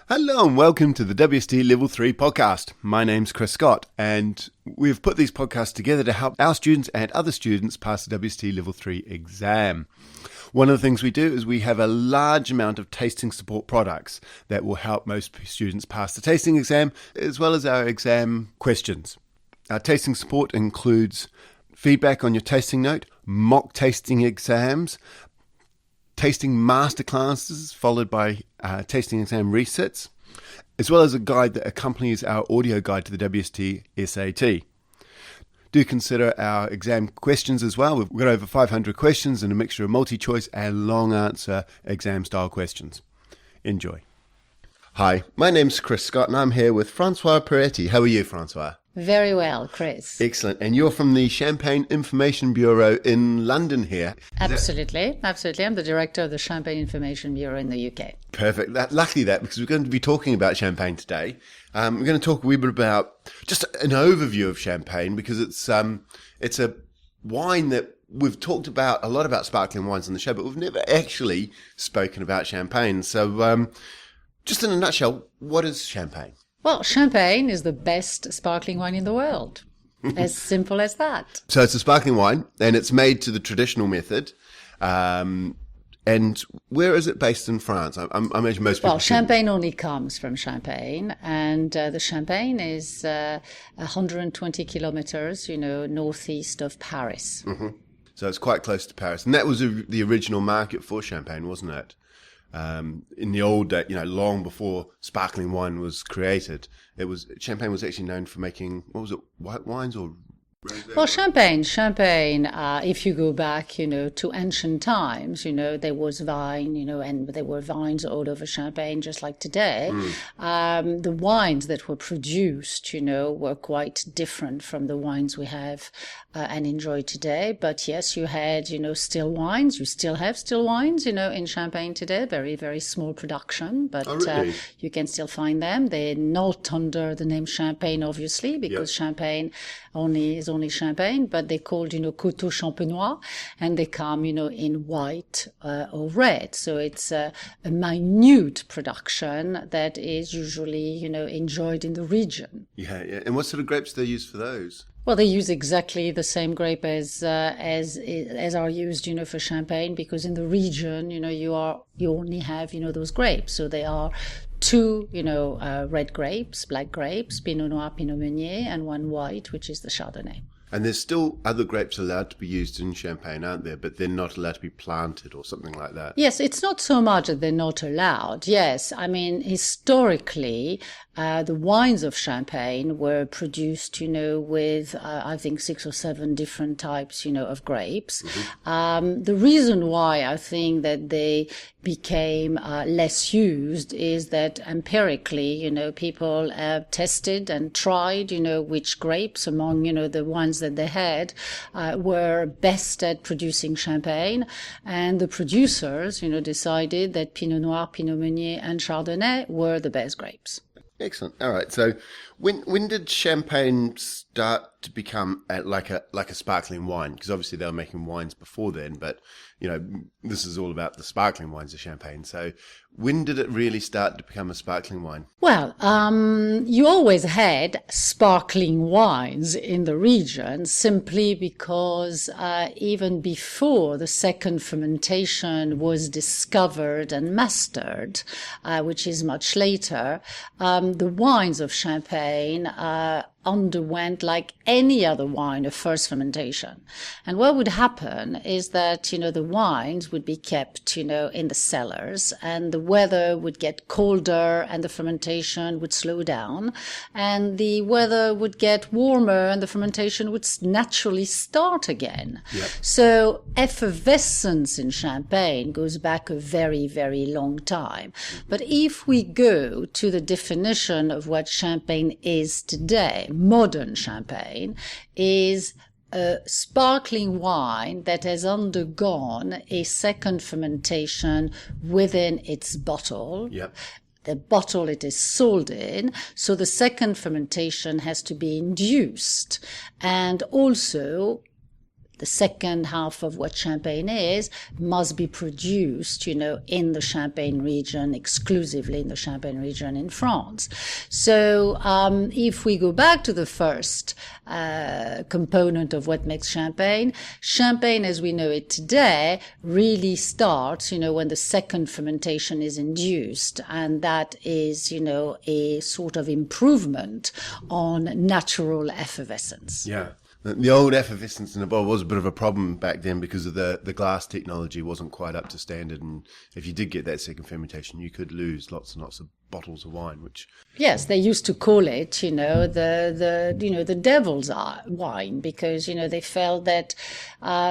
Hello and welcome to the WST Level 3 podcast. My name's Chris Scott and we've put these podcasts together to help our students and other students pass the WST Level 3 exam. One of the things we do is we have a large amount of tasting support products that will help most students pass the tasting exam, as well as our exam questions. Our tasting support includes feedback on your tasting note, mock tasting exams, tasting masterclasses followed by tasting exam resets, as well as a guide that accompanies our audio guide to the WST SAT. Do consider our exam questions as well. We've got over 500 questions and a mixture of multi-choice and long answer exam style questions. Enjoy. Hi, my name's Chris Scott and I'm here with Francoise Peretti. How are you, Francoise? Very well, Chris. Excellent. And you're from the Champagne Information Bureau in London here. Absolutely. I'm the director of the Champagne Information Bureau in the UK. Perfect. Luckily because we're going to be talking about champagne today. We're going to talk a wee bit about just an overview of champagne because it's a wine that we've talked about a lot about sparkling wines on the show, but we've never actually spoken about champagne. So just in a nutshell, what is champagne? Well, champagne is the best sparkling wine in the world. As simple as that. So it's a sparkling wine, and it's made to the traditional method. And where is it based in France? I imagine most people... Well, champagne only comes from Champagne, and the Champagne is 120 kilometers, northeast of Paris. Mm-hmm. So it's quite close to Paris. And that was the original market for champagne, wasn't it? In the old day, long before sparkling wine was created, champagne was actually known for making, white wines or rosé? Well, champagne, if you go back, to ancient times, there was vine, and there were vines all over Champagne, just like today. The wines that were produced, were quite different from the wines we have and enjoy today. But yes, you had, still wines. You still have still wines, in Champagne today. Very, very small production, but really? You can still find them. They're not under the name Champagne, obviously, because Champagne is only Champagne, but they're called, Coteaux Champenois, and they come, in white or red. So it's a minute production that is usually, enjoyed in the region. Yeah. And what sort of grapes do they use for those? Well, they use exactly the same grape as are used, for Champagne, because in the region, you only have, those grapes. So they are two, red grapes, black grapes, Pinot Noir, Pinot Meunier, and one white, which is the Chardonnay. And there's still other grapes allowed to be used in Champagne, aren't there? But they're not allowed to be planted or something like that. Yes, it's not so much that they're not allowed. Yes, I mean, historically, the wines of Champagne were produced, with, I think, 6 or 7 different types, of grapes. Mm-hmm. The reason why I think that they became less used is that empirically, people have tested and tried, which grapes among, the ones that they had were best at producing Champagne. And the producers, decided that Pinot Noir, Pinot Meunier, and Chardonnay were the best grapes. Excellent. All right. So when did Champagne start to become like a sparkling wine? Because obviously they were making wines before then, but this is all about the sparkling wines of Champagne. So when did it really start to become a sparkling wine? Well, you always had sparkling wines in the region simply because even before the second fermentation was discovered and mastered, which is much later, the wines of Champagne underwent, like any other wine, a first fermentation. And what would happen is that, the wines would be kept, in the cellars, and the weather would get colder and the fermentation would slow down, and the weather would get warmer and the fermentation would naturally start again. Yep. So effervescence in Champagne goes back a very, very long time. But if we go to the definition of what Champagne is today, modern Champagne is a sparkling wine that has undergone a second fermentation within its bottle. Yep. The bottle it is sold in, so the second fermentation has to be induced. And also, the second half of what Champagne is must be produced, in the Champagne region, exclusively in the Champagne region in France. So if we go back to the first component of what makes Champagne, Champagne as we know it today really starts, when the second fermentation is induced, and that is, a sort of improvement on natural effervescence. Yeah. The old effervescence in the bottle was a bit of a problem back then because of the glass technology wasn't quite up to standard, and if you did get that second fermentation, you could lose lots and lots of bottles of wine, which... Yes, they used to call it, the devil's wine, because, they felt that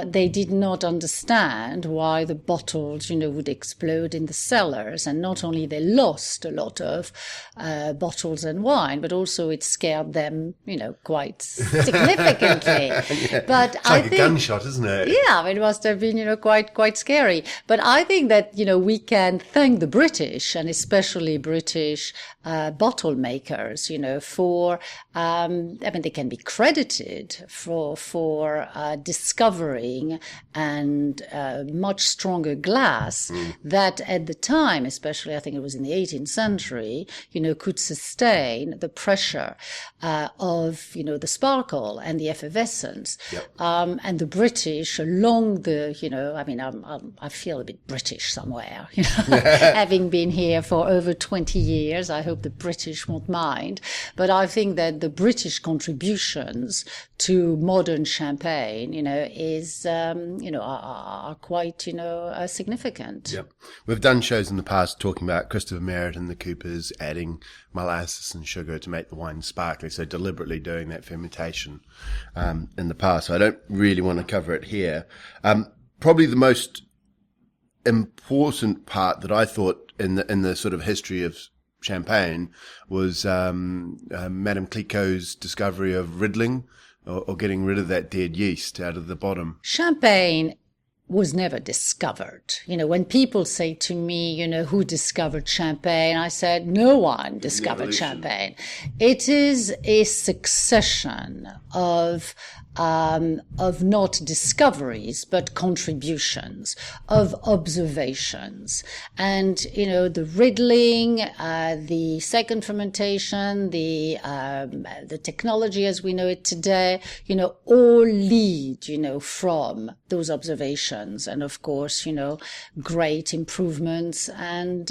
they did not understand why the bottles, would explode in the cellars. And not only they lost a lot of bottles and wine, but also it scared them, quite significantly. Yeah. But it's like a gunshot, isn't it? Yeah, it must have been, quite scary. But I think that, we can thank the British, and especially British bottle makers, for, they can be credited for discovering and much stronger glass that at the time, especially I think it was in the 18th century, could sustain the pressure of, the sparkle and the effervescence. Yep. And the British along the, I feel a bit British somewhere, having been here for over 20 years. I hope the British won't mind. But I think that the British contributions to modern Champagne, are quite, significant. Yep. We've done shows in the past talking about Christopher Merritt and the Coopers adding molasses and sugar to make the wine sparkly, so deliberately doing that fermentation in the past. So I don't really want to cover it here. Probably the most important part that I thought in the sort of history of Champagne was Madame Clicquot's discovery of riddling, or getting rid of that dead yeast out of the bottom. Champagne was never discovered. When people say to me, who discovered Champagne, I said, no one discovered Champagne. It is a succession of not discoveries, but contributions, of observations. And, the riddling, the second fermentation, the technology as we know it today, all lead, from those observations. And of course, great improvements and,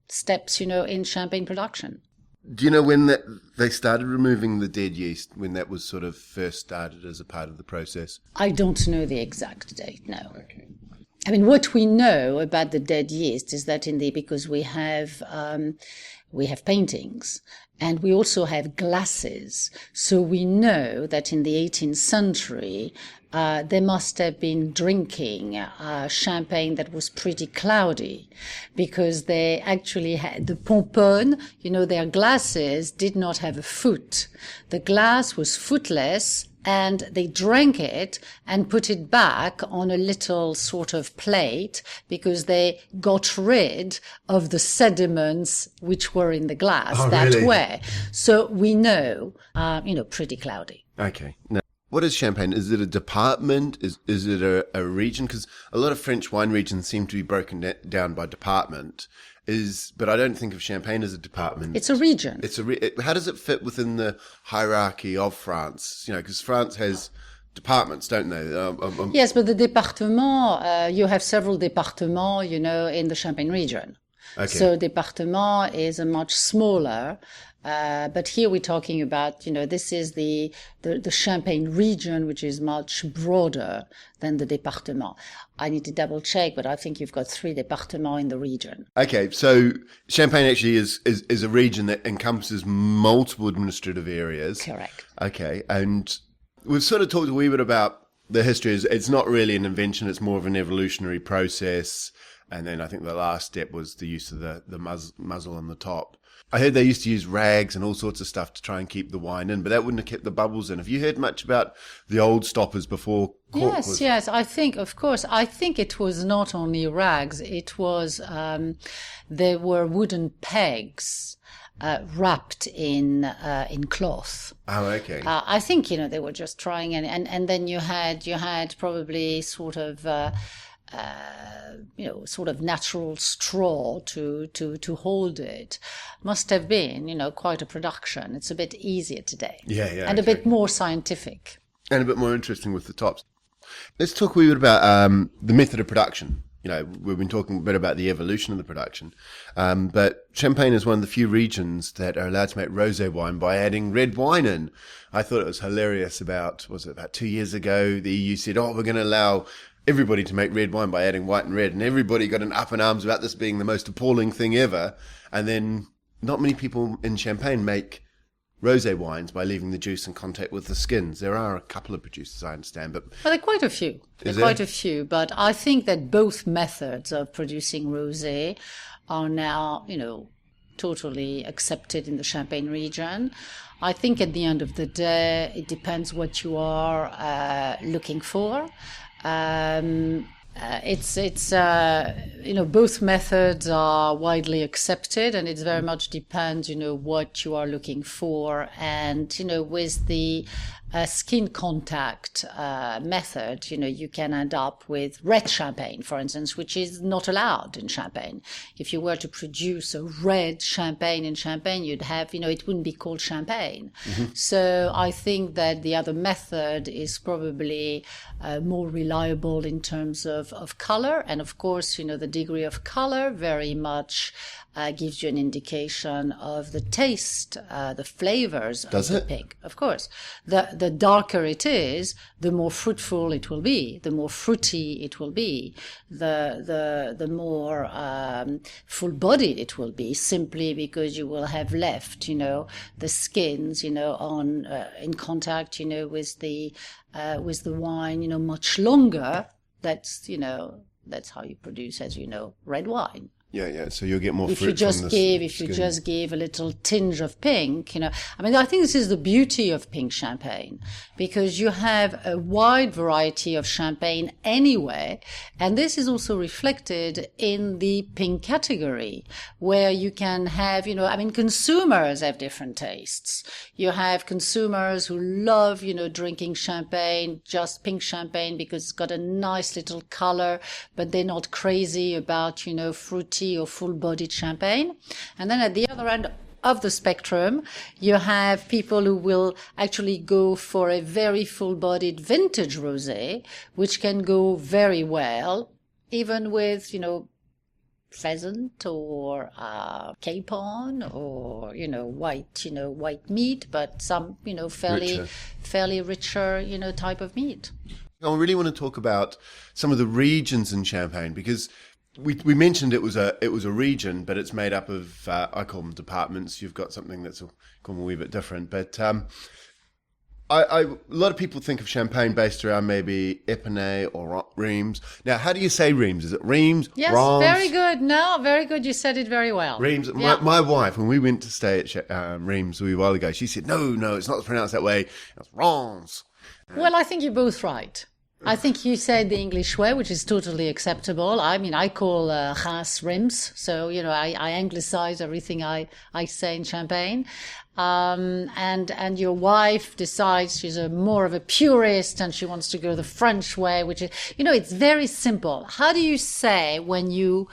steps, in Champagne production. Do you know when they started removing the dead yeast, when that was sort of first started as a part of the process? I don't know the exact date, no. Okay. What we know about the dead yeast is that because we have paintings and we also have glasses. So we know that in the 18th century, they must have been drinking champagne that was pretty cloudy, because they actually had the pomponne, their glasses did not have a foot. The glass was footless, and they drank it and put it back on a little sort of plate because they got rid of the sediments which were in the glass really? way. So we know, pretty cloudy. Okay. Now, what is Champagne? Is it a department? Is it a region? Because a lot of French wine regions seem to be broken down by department. But I don't think of Champagne as a department. It's a region. How does it fit within the hierarchy of France? Because France has departments, don't they? Yes, but the département, you have several départements, in the Champagne region. Okay. So département is a much smaller. But here we're talking about, this is the Champagne region, which is much broader than the département. I need to double check, but I think you've got 3 départements in the region. Okay, so Champagne actually is a region that encompasses multiple administrative areas. Correct. Okay, and we've sort of talked a wee bit about the history. It's not really an invention, it's more of an evolutionary process. And then I think the last step was the use of the muzzle on the top. I heard they used to use rags and all sorts of stuff to try and keep the wine in, but that wouldn't have kept the bubbles in. Have you heard much about the old stoppers before cork was... Yes. I think it was not only rags. It was, there were wooden pegs wrapped in cloth. Oh, okay. I think they were just trying, and then you had probably sort of sort of natural straw to hold it. Must have been quite a production. It's a bit easier today, and a bit more scientific, and a bit more interesting with the tops. Let's talk a wee bit about the method of production. We've been talking a bit about the evolution of the production, but Champagne is one of the few regions that are allowed to make rosé wine by adding red wine in. I thought it was hilarious. About 2 years ago, the EU said, we're going to allow everybody to make red wine by adding white and red, and everybody got an up in arms about this being the most appalling thing ever. And then not many people in Champagne make rosé wines by leaving the juice in contact with the skins. There are a couple of producers, I understand, but there are quite a few. But I think that both methods of producing rosé are now, totally accepted in the Champagne region. I think at the end of the day, it depends what you are looking for. Both methods are widely accepted, and it very much depends, what you are looking for. And, with the skin contact method, you can end up with red champagne, for instance, which is not allowed in Champagne. If you were to produce a red champagne in Champagne, you'd have, it wouldn't be called champagne. Mm-hmm. So I think that the other method is probably more reliable in terms of color. And of course, the degree of color very much gives you an indication of the taste, the flavors of the pig. Of course. The darker it is, the more fruitful it will be, the more fruity it will be, the more full-bodied it will be, simply because you will have left, the skins, on in contact, with the wine, much longer. That's how you produce, as you know, red wine. Yeah. So you'll get more fruit if you just give a little tinge of pink, I think this is the beauty of pink champagne, because you have a wide variety of champagne anyway, and this is also reflected in the pink category, where you can have, consumers have different tastes. You have consumers who love, drinking champagne, just pink champagne, because it's got a nice little color, but they're not crazy about, fruity or full-bodied champagne. And then at the other end of the spectrum, you have people who will actually go for a very full-bodied vintage rosé, which can go very well, even with, pheasant or capon or, white meat, but some, fairly richer, type of meat. I really want to talk about some of the regions in Champagne, because we mentioned it was a region, but it's made up of I call them departments. You've got something that's a wee bit different, but a lot of people think of Champagne based around maybe Épinay or Reims. Now, how do you say Reims? Is it Reims? Yes, Reims? Very good. No, very good. You said it very well. Reims. Yeah. My wife, when we went to stay at Reims a wee while ago, she said, no, it's not pronounced that way. It's Reims. Well, I think you're both right. I think you said the English way, which is totally acceptable. I call Reims Reims, so I anglicize everything I say in Champagne. And your wife decides she's more of a purist and she wants to go the French way, which is, it's very simple. How do you say when you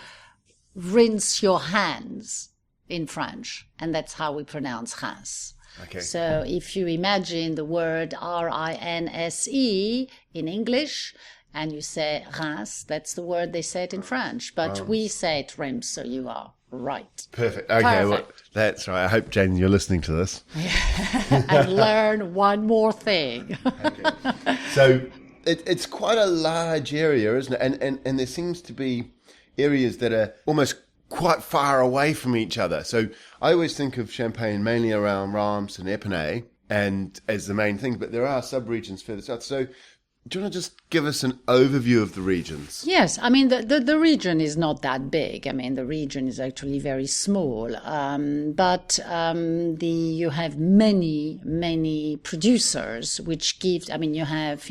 rinse your hands in French? And that's how we pronounce Reims. Okay. So if you imagine the word R-I-N-S-E in English and you say Reims, that's the word they say it in French. But we say it Reims, so you are right. Perfect. Okay, well, that's right. I hope, Jane, you're listening to this. And learn one more thing. Okay. So it's quite a large area, isn't it? And there seems to be areas that are almost quite far away from each other. So I always think of Champagne mainly around Reims and Épinay and as the main thing, but there are sub-regions further south. So Do you want to just give us an overview of the regions? Yes, I mean, the region is not that big. I mean, the region is actually very small. But you have many producers, which gives, I mean, you have,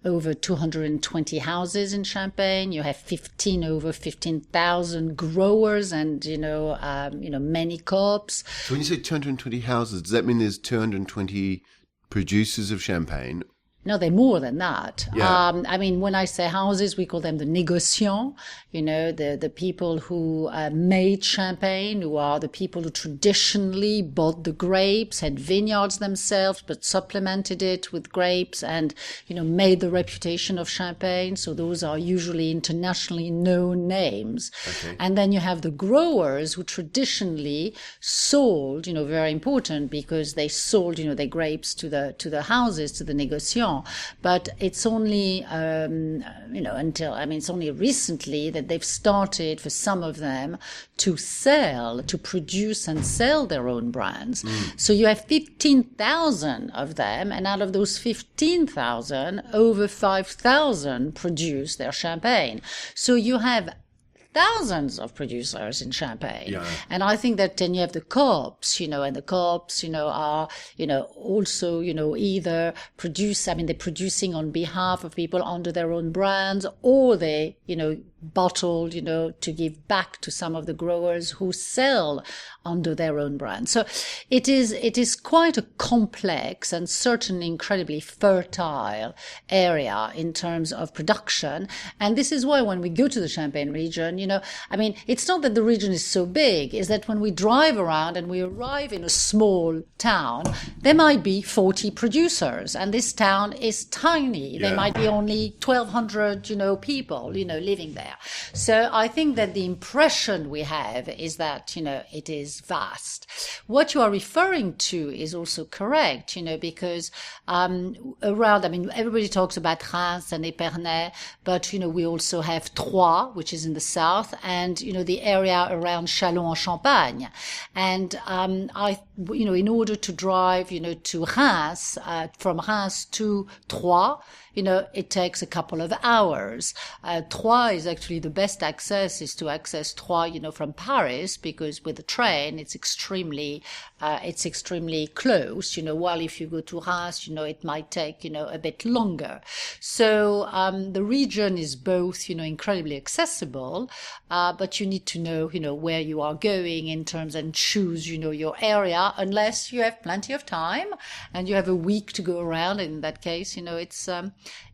over 220 houses in Champagne. You have over 15,000 growers and, many co-ops. So when you say 220 houses, does that mean there's 220 producers of champagne? No, they're more than that. Yeah. I mean, when I say houses, we call them the négociants, the people who made champagne, who are the people who traditionally bought the grapes, had vineyards themselves, but supplemented it with grapes and, made the reputation of champagne. So those are usually internationally known names. Okay. And then you have the growers who traditionally sold, very important because they sold, their grapes to the houses, to the négociants. But it's only, it's only recently that they've started for some of them to produce and sell their own brands. So you have 15,000 of them, and out of those 15,000, over 5,000 produce their champagne. So you have thousands of producers in Champagne. Yeah. And I think that then you have the co-ops, and the co-ops, are, also, either they're producing on behalf of people under their own brands, or they, bottled, to give back to some of the growers who sell under their own brand. So it is quite a complex and certainly incredibly fertile area in terms of production. And this is why when we go to the Champagne region, it's not that the region is so big, is that when we drive around and we arrive in a small town, there might be 40 producers, and this town is tiny. Yeah. There might be only 1,200, people, living there. So I think that the impression we have is that, it is vast. What you are referring to is also correct, because everybody talks about Reims and Épernay, but, we also have Troyes, which is in the south, and, the area around Châlons-en-Champagne. And in order to drive, to Reims, from Reims to Troyes, it takes a couple of hours. Troyes is actually the best access is to access Troyes, from Paris, because with the train, it's extremely close, while if you go to Reims, it might take, a bit longer. So, the region is both, incredibly accessible, but you need to know, where you are going in terms and choose, your area, unless you have plenty of time and you have a week to go around. And in that case,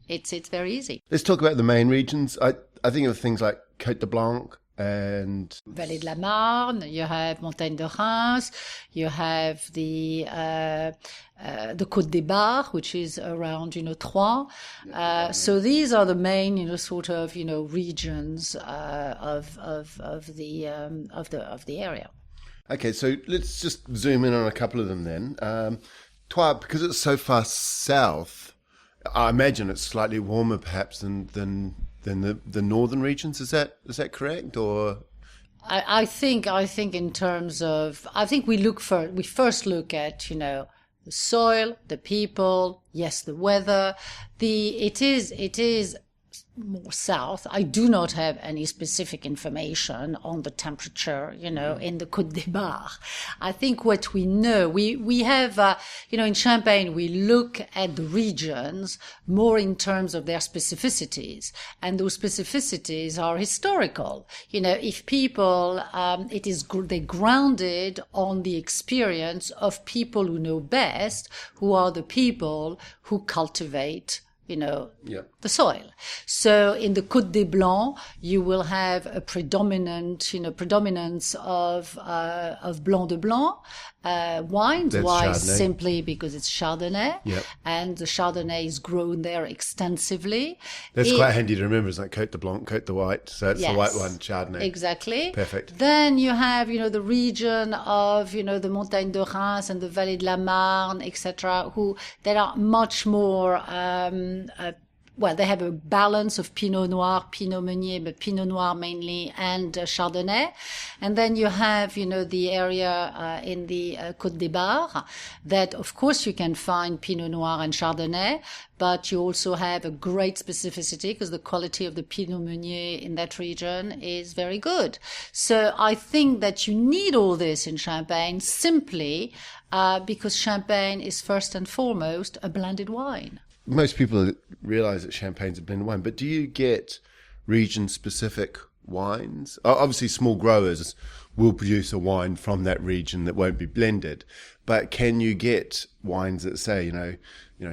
it's very easy. Let's talk about the main regions. I think of things like Côte de Blanc and Vallée de la Marne. You have Montagne de Reims. You have the Côte des Bars, which is around, Troyes. So these are the main, regions of the area. Okay, so let's just zoom in on a couple of them then. Troyes, because it's so far south, I imagine it's slightly warmer perhaps than the northern regions. Is that correct? Or I think in terms of, we first look at, the soil, the people, yes, the weather. It is more south. I do not have any specific information on the temperature, in the Côte des Bars. I think what we know, we have, in Champagne, we look at the regions more in terms of their specificities. And those specificities are historical. If people, they're grounded on the experience of people who know best, who are the people who cultivate the soil. So in the Côte des Blancs, you will have a predominance of Blanc de Blanc, wines. That's Why? Chardonnay. Simply because it's Chardonnay. Yep. And the Chardonnay is grown there extensively. That's quite handy to remember. It's like Côte de Blanc, Côte de White. So it's the white one, Chardonnay. Exactly. Perfect. Then you have, the region of, the Montagne de Reims and the Vallée de la Marne, etc., that are much more well, they have a balance of Pinot Noir, Pinot Meunier, but Pinot Noir mainly, and Chardonnay. And then you have, the area in the Côte des Bars that, of course, you can find Pinot Noir and Chardonnay, but you also have a great specificity because the quality of the Pinot Meunier in that region is very good. So I think that you need all this in Champagne simply because Champagne is first and foremost a blended wine. Most people realize that Champagne's a blended wine, but do you get region-specific wines? Obviously, small growers will produce a wine from that region that won't be blended, but can you get wines that say,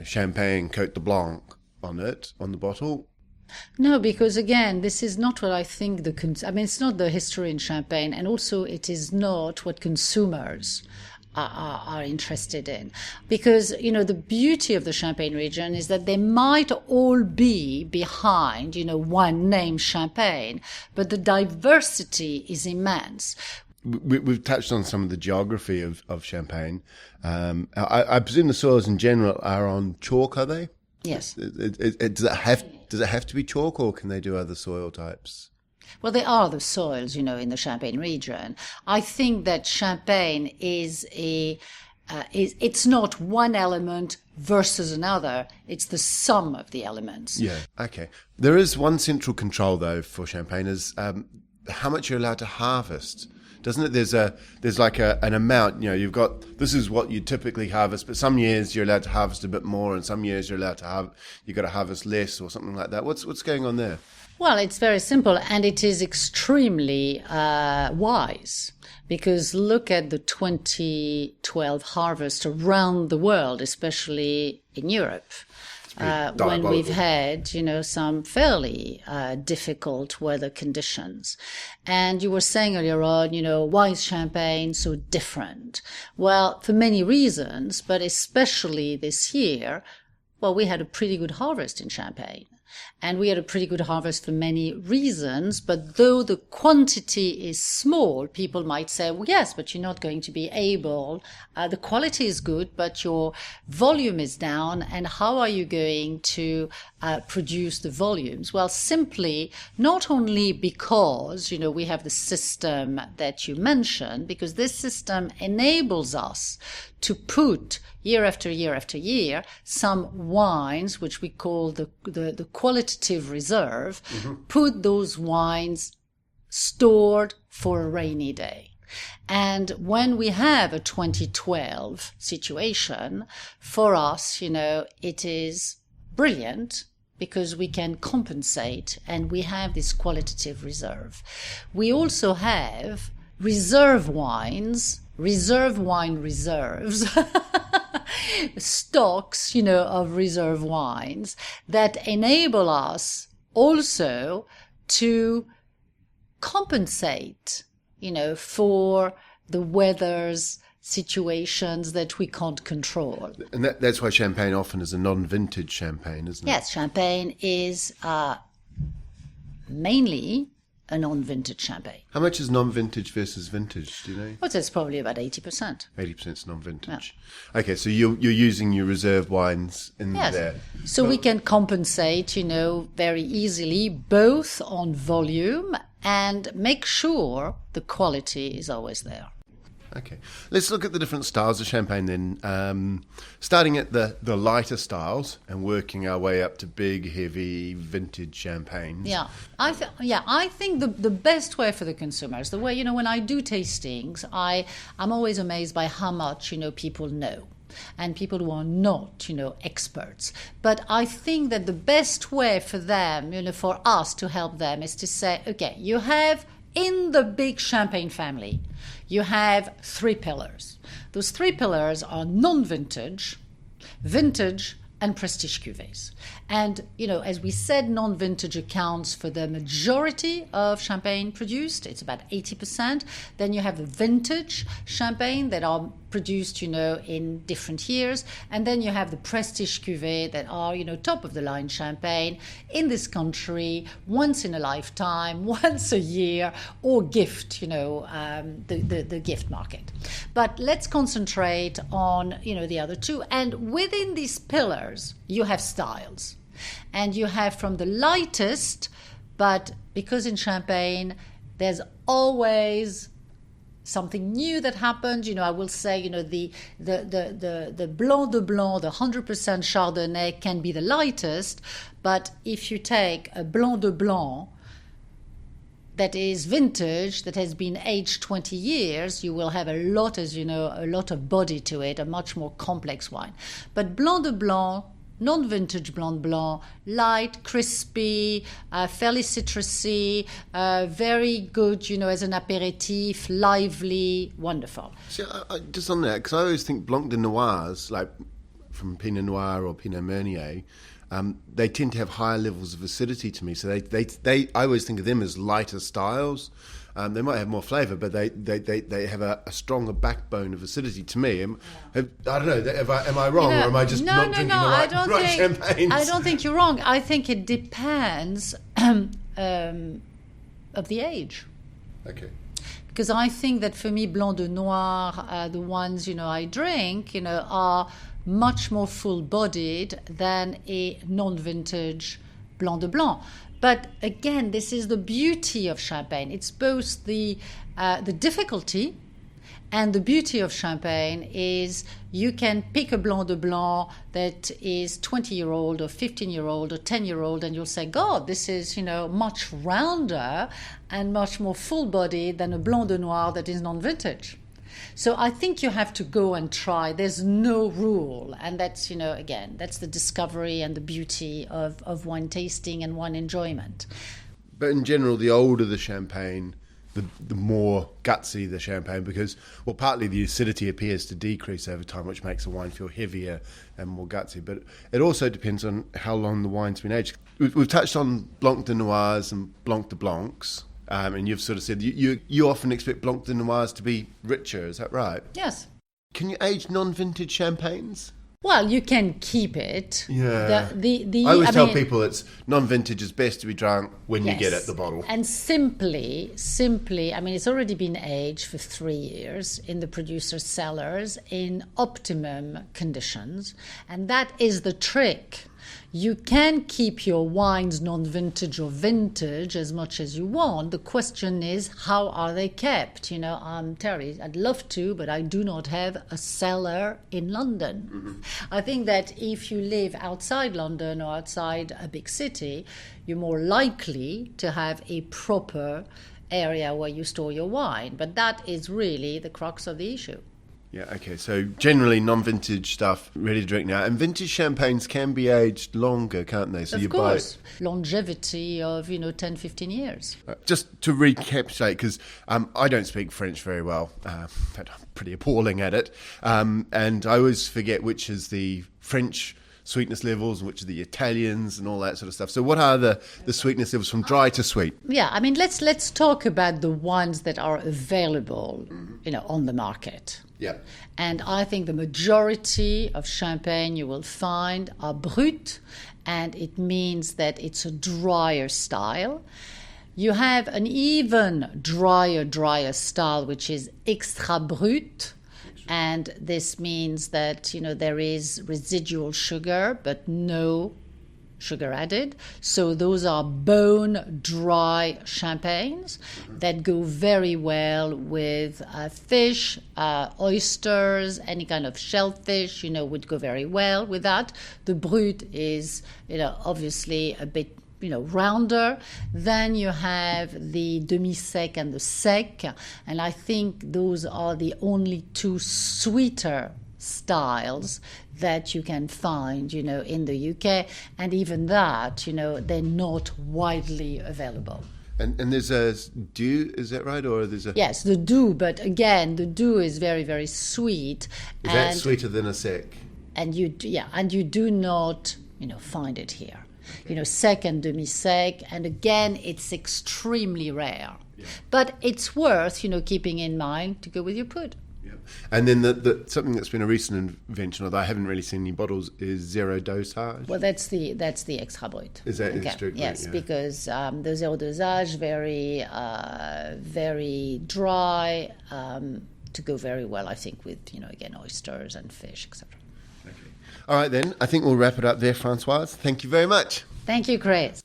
Champagne Côte de Blanc on the bottle? No, because again, this is not what I think it's not the history in Champagne, and also it is not what consumers are interested in, because the beauty of the Champagne region is that they might all be behind one name Champagne, but the diversity is immense. We've touched on some of the geography of Champagne. I presume the soils in general are on chalk, are they? Yes. Does it have to be chalk, or can they do other soil types? Well, they are the soils, in the Champagne region. I think that Champagne it's not one element versus another. It's the sum of the elements. Yeah. Okay. There is one central control though for Champagne is how much you're allowed to harvest. Doesn't it? There's like an amount. You've got, this is what you typically harvest, but some years you're allowed to harvest a bit more, and some years you've got to harvest less, or something like that. What's going on there? Well, it's very simple, and it is extremely wise, because look at the 2012 harvest around the world, especially in Europe, when we've had, some fairly difficult weather conditions. And you were saying earlier on, why is Champagne so different? Well, for many reasons, but especially this year, we had a pretty good harvest in Champagne. And we had a pretty good harvest for many reasons, but though the quantity is small, people might say, well, yes, but you're not going to be able, the quality is good, but your volume is down, and how are you going to produce the volumes? Well, simply, not only because, we have the system that you mentioned, because this system enables us to put year after year after year some wines, which we call the qualitative reserve, put those wines stored for a rainy day. And when we have a 2012 situation, for us, it is brilliant because we can compensate and we have this qualitative reserve. We also have reserve wine reserves, stocks, of reserve wines that enable us also to compensate, for the weather's situations that we can't control. And that's why Champagne often is a non-vintage Champagne, isn't it? Yes, Champagne is mainly a non-vintage Champagne. How much is non-vintage versus vintage, do you know? Well, that's probably about 80%. 80% is non-vintage. Yeah. Okay, so you're using your reserve wines in there. So we can compensate, very easily, both on volume and make sure the quality is always there. Okay, let's look at the different styles of Champagne then. Starting at the lighter styles and working our way up to big, heavy, vintage champagnes. Yeah, I think the best way for the consumers, the way, when I do tastings, I'm always amazed by how much, people know. And people who are not, experts. But I think that the best way for them, for us to help them is to say, okay, you have in the big Champagne family, you have 3 pillars. Those 3 pillars are non-vintage, vintage, and prestige cuvées. And, as we said, non-vintage accounts for the majority of champagne produced. It's about 80%. Then you have the vintage champagne that are produced, in different years. And then you have the prestige cuvées that are, top of the line champagne in this country, once in a lifetime, once a year, or gift, the gift market. But let's concentrate on, the other 2. And within these pillars, you have styles. And you have from the lightest, but because in Champagne there's always something new that happens, I will say, the Blanc de Blanc, the 100% Chardonnay can be the lightest, but if you take a Blanc de Blanc that is vintage, that has been aged 20 years, you will have a lot of body to it, a much more complex wine. But Blanc de Blanc, non-vintage Blanc de Blanc, light, crispy, fairly citrusy, very good, as an aperitif, lively, wonderful. See, just on that, because I always think Blanc de Noirs, like from Pinot Noir or Pinot Meunier, they tend to have higher levels of acidity to me. So I always think of them as lighter styles. They might have more flavour, but they have a stronger backbone of acidity to me. I don't know, am I wrong, or am I just not drinking the right champagnes? I don't think you're wrong. I think it depends of the age. Okay. Because I think that for me, Blanc de Noir, the ones, I drink, are much more full-bodied than a non-vintage Blanc de Blanc. But again, this is the beauty of Champagne. It's both the difficulty and the beauty of Champagne is you can pick a Blanc de Blanc that is 20-year-old or 15-year-old or 10-year-old, and you'll say, God, this is, much rounder and much more full-bodied than a Blanc de Noir that is non-vintage. So I think you have to go and try. There's no rule. And that's, again, that's the discovery and the beauty of wine tasting and wine enjoyment. But in general, the older the champagne, the more gutsy the champagne, because, well, partly the acidity appears to decrease over time, which makes the wine feel heavier and more gutsy. But it also depends on how long the wine's been aged. We've touched on Blanc de Noirs and Blanc de Blancs. And you've sort of said you often expect Blanc de Noirs to be richer, is that right? Yes. Can you age non-vintage champagnes? Well, you can keep it. Yeah. I always tell people it's non-vintage is best to be drunk when you get at the bottle. And simply, it's already been aged for 3 years in the producer's cellars in optimum conditions. And that is the trick. You can keep your wines non-vintage or vintage as much as you want. The question is, how are they kept? Terry, I'd love to, but I do not have a cellar in London. Mm-hmm. I think that if you live outside London or outside a big city, you're more likely to have a proper area where you store your wine. But that is really the crux of the issue. Yeah, okay, so generally non-vintage stuff ready to drink now. And vintage champagnes can be aged longer, can't they? So of course. Longevity of, 10, 15 years. Just to recapitulate, because I don't speak French very well, but I'm pretty appalling at it. And I always forget which is the French sweetness levels and which are the Italians and all that sort of stuff. So what are the sweetness levels from dry to sweet? Yeah, let's talk about the ones that are available, on the market. Yeah. And I think the majority of champagne you will find are brut, and it means that it's a drier style. You have an even drier style, which is extra brut. And this means that, there is residual sugar, but no sugar added. So those are bone dry champagnes that go very well with fish, oysters, any kind of shellfish, would go very well with that. The brut is, obviously a bit rounder. Then you have the demi-sec and the sec, and I think those are the only two sweeter styles that you can find, in the UK, and even that, they're not widely available. And there's a Doux, is that right? Or there's a... Yes, the Doux, but again, the Doux is very, very sweet. Is that sweeter than a sec? And you do not, find it here. Sec and demi-sec, and again, it's extremely rare. Yeah. But it's worth, keeping in mind to go with your pud. Yeah. And then the something that's been a recent invention, although I haven't really seen any bottles, is zero dosage. Well, that's the extra brut. Is that strictly? Yes, yeah. Because the zero dosage very dry to go very well, I think, with again oysters and fish, etc. All right, then. I think we'll wrap it up there, Francoise. Thank you very much. Thank you, Chris.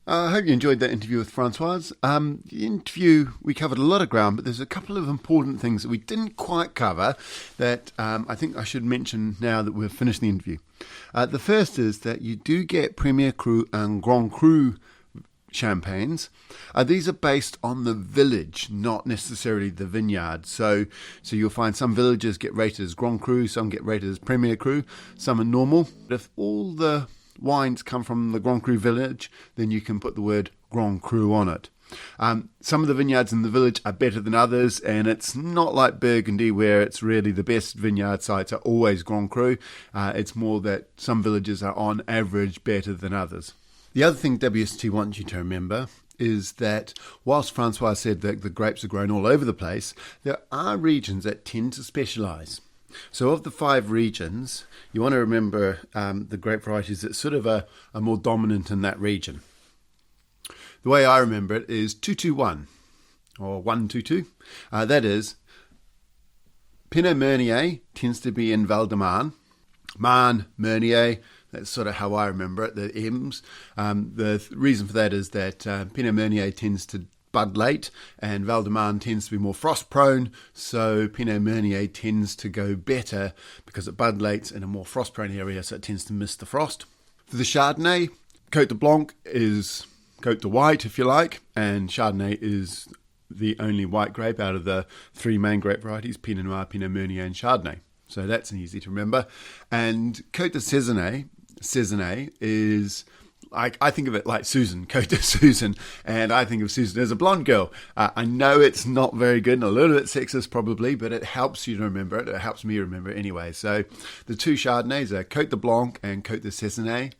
I hope you enjoyed that interview with Francoise. The interview, we covered a lot of ground, but there's a couple of important things that we didn't quite cover that I think I should mention now that we've finished the interview. The first is that you do get Premier Cru and Grand Cru champagnes. These are based on the village, not necessarily the vineyard. So you'll find some villages get rated as Grand Cru, some get rated as Premier Cru, some are normal. But if all the wines come from the Grand Cru village, then you can put the word Grand Cru on it. Some of the vineyards in the village are better than others, and it's not like Burgundy where it's really the best vineyard sites are always Grand Cru. It's more that some villages are on average better than others. The other thing WST wants you to remember is that whilst Francois said that the grapes are grown all over the place, there are regions that tend to specialise. So of the 5 regions, you want to remember the grape varieties that sort of are more dominant in that region. The way I remember it is 221 or 122. That is, Pinot Meunier tends to be in Val de Marne, Marne, Meunier. That's sort of how I remember it, the M's. The reason for that is that Pinot Meunier tends to bud late and Val de Marne tends to be more frost prone, so Pinot Meunier tends to go better because it bud lates in a more frost prone area, so it tends to miss the frost. For the Chardonnay, Côte de Blanc is Côte de White, if you like, and Chardonnay is the only white grape out of the 3 main grape varieties, Pinot Noir, Pinot Meunier and Chardonnay. So that's easy to remember. And Côte de Sézanne is, like, I think of it like Susan, Côte de Susan, and I think of Susan as a blonde girl. I know it's not very good and a little bit sexist probably, but it helps you to remember it. It helps me remember it anyway. So the 2 Chardonnays are Côte de Blanc and Côte de Sézanne.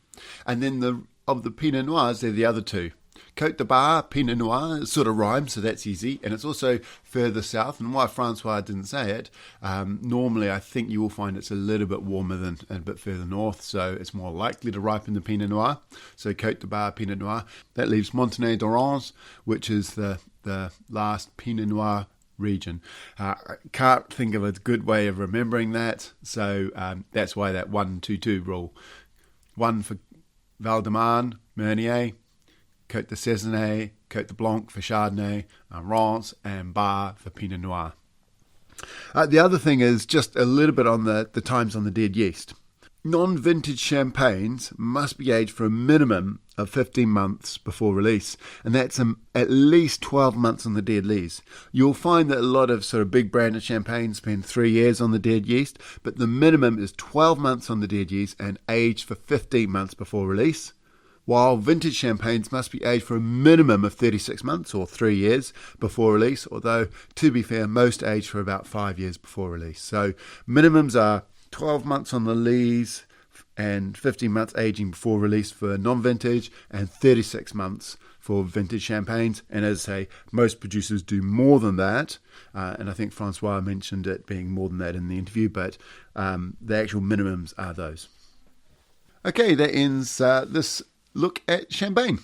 And then of the Pinot Noirs, they're the other 2. Côte de Bar, Pinot Noir, it sort of rhymes, so that's easy. And it's also further south. And why Francois didn't say it, normally I think you will find it's a little bit warmer than a bit further north, so it's more likely to ripen the Pinot Noir. So Côte de Bar, Pinot Noir. That leaves Montagnais d'Orange, which is the last Pinot Noir region. I can't think of a good way of remembering that, so that's why that 1-2-2 rule. 1 for Val de Marne, Meunier, Côte de Sézanne, Côte de Blanc for Chardonnay, Rance and Bar for Pinot Noir. The other thing is just a little bit on the times on the dead yeast. Non-vintage champagnes must be aged for a minimum of 15 months before release, and that's at least 12 months on the dead lees. You'll find that a lot of sort of big branded champagnes spend 3 years on the dead yeast, but the minimum is 12 months on the dead yeast and aged for 15 months before release. While vintage champagnes must be aged for a minimum of 36 months or 3 years before release, although, to be fair, most age for about 5 years before release. So minimums are 12 months on the lees and 15 months aging before release for non-vintage and 36 months for vintage champagnes. And as I say, most producers do more than that. And I think Francois mentioned it being more than that in the interview, but the actual minimums are those. Okay, that ends this look at champagne.